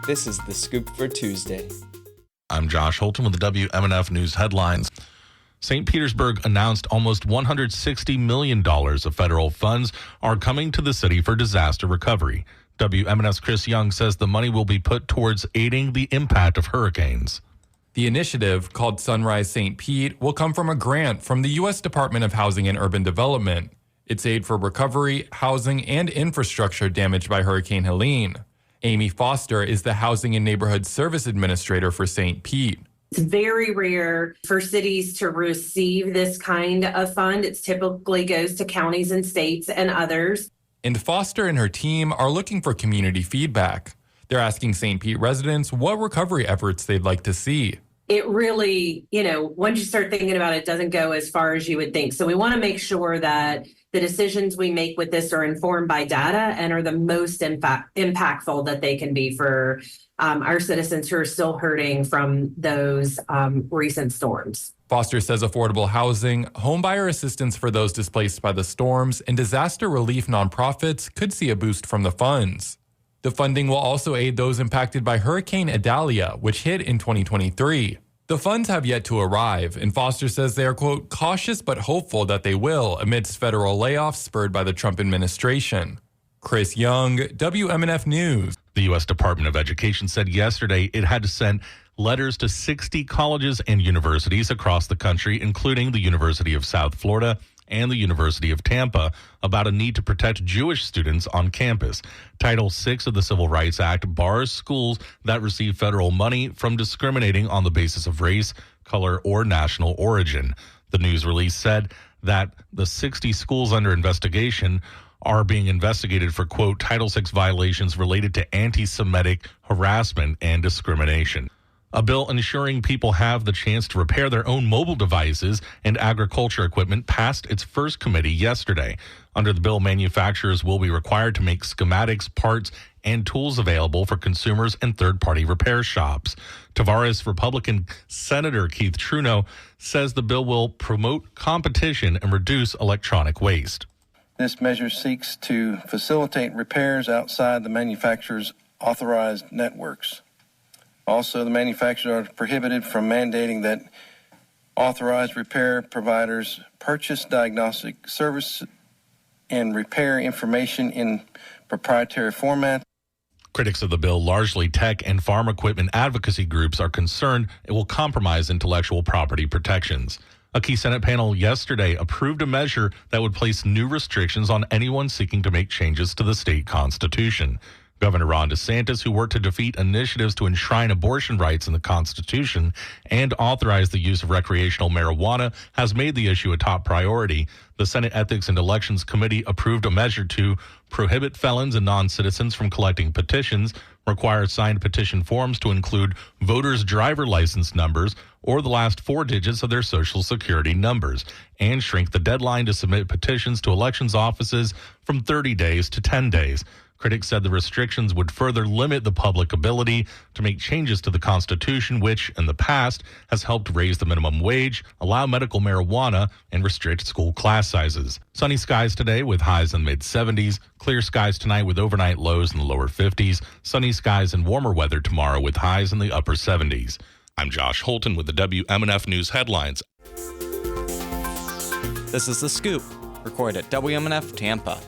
This is The Scoop for Tuesday. I'm Josh Holton with the WMNF News headlines. St. Petersburg announced almost $160 million of federal funds are coming to the city for disaster recovery. WMNF's Chris Young says the money will be put towards aiding the impact of hurricanes. The initiative, called Sunrise St. Pete, will come from a grant from the U.S. Department of Housing and Urban Development. It's aid for recovery, housing, and infrastructure damaged by Hurricane Helene. Amy Foster is the Housing and Neighborhood Service Administrator for St. Pete. It's very rare for cities to receive this kind of fund. It typically goes to counties and states and others. And Foster and her team are looking for community feedback. They're asking St. Pete residents what recovery efforts they'd like to see. It really, once you start thinking about it, doesn't go as far as you would think. So we want to make sure that the decisions we make with this are informed by data and are the most impactful that they can be for our citizens who are still hurting from those recent storms. Foster says affordable housing, homebuyer assistance for those displaced by the storms, and disaster relief nonprofits could see a boost from the funds. The funding will also aid those impacted by Hurricane Idalia, which hit in 2023. The funds have yet to arrive, and Foster says they are, quote, cautious but hopeful that they will amidst federal layoffs spurred by the Trump administration. Chris Young, WMNF News. The U.S. Department of Education said yesterday it had to send letters to 60 colleges and universities across the country, including the University of South Florida and the University of Tampa, about a need to protect Jewish students on campus. Title VI of the Civil Rights Act bars schools that receive federal money from discriminating on the basis of race, color, or national origin. The news release said that the 60 schools under investigation are being investigated for, quote, Title VI violations related to anti-Semitic harassment and discrimination. A bill ensuring people have the chance to repair their own mobile devices and agriculture equipment passed its first committee yesterday. Under the bill, manufacturers will be required to make schematics, parts, and tools available for consumers and third-party repair shops. Tavares Republican Senator Keith Trudeau says the bill will promote competition and reduce electronic waste. This measure seeks to facilitate repairs outside the manufacturer's authorized networks. Also, the manufacturers are prohibited from mandating that authorized repair providers purchase diagnostic service and repair information in proprietary format. Critics of the bill, largely tech and farm equipment advocacy groups, are concerned it will compromise intellectual property protections. A key Senate panel yesterday approved a measure that would place new restrictions on anyone seeking to make changes to the state constitution. Governor Ron DeSantis, who worked to defeat initiatives to enshrine abortion rights in the Constitution and authorize the use of recreational marijuana, has made the issue a top priority. The Senate Ethics and Elections Committee approved a measure to prohibit felons and non-citizens from collecting petitions, require signed petition forms to include voters' driver license numbers or the last 4 digits of their Social Security numbers, and shrink the deadline to submit petitions to elections offices from 30 days to 10 days. Critics said the restrictions would further limit the public ability to make changes to the Constitution, which in the past has helped raise the minimum wage, allow medical marijuana, and restrict school class sizes. Sunny skies today with highs in the mid-70s. Clear skies tonight with overnight lows in the lower 50s. Sunny skies and warmer weather tomorrow with highs in the upper 70s. I'm Josh Holton with the WMNF News headlines. This is The Scoop, recorded at WMNF Tampa.